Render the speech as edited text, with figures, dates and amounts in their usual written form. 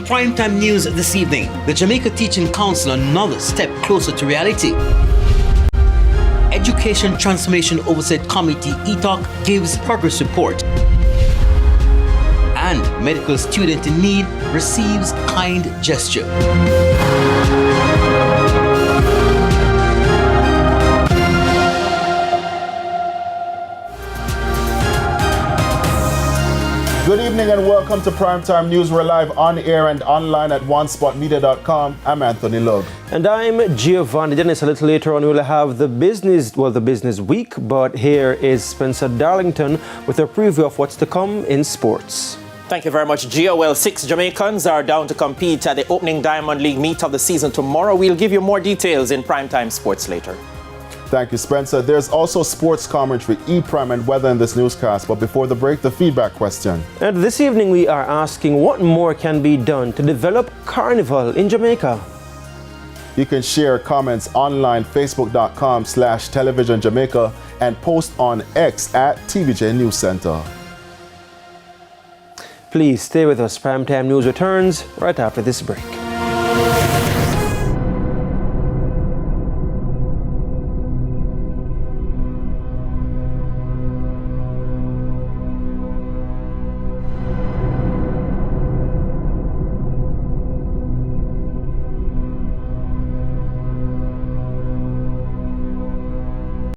Primetime News this evening, the Jamaica Teaching Council another step closer to reality. Education Transformation Oversight Committee ETOC gives progress report. And medical student in need receives kind gesture. Good evening and welcome to Primetime News. We're live on air and online at onespotmedia.com. I'm Anthony Love. And I'm Giovanni Dennis. A little later on we'll have the business week, but here is Spencer Darlington with a preview of what's to come in sports. Thank you very much, Gio. Well, 6 Jamaicans are down to compete at the opening Diamond League meet of the season tomorrow. We'll give you more details in Primetime Sports later. Thank you, Spencer. There's also sports commentary, E-Prime and weather in this newscast. But before the break, the feedback question. And this evening we are asking what more can be done to develop Carnival in Jamaica. You can share comments online, facebook.com/televisionjamaica and post on X at TVJ News Center. Please stay with us. Primetime News returns right after this break.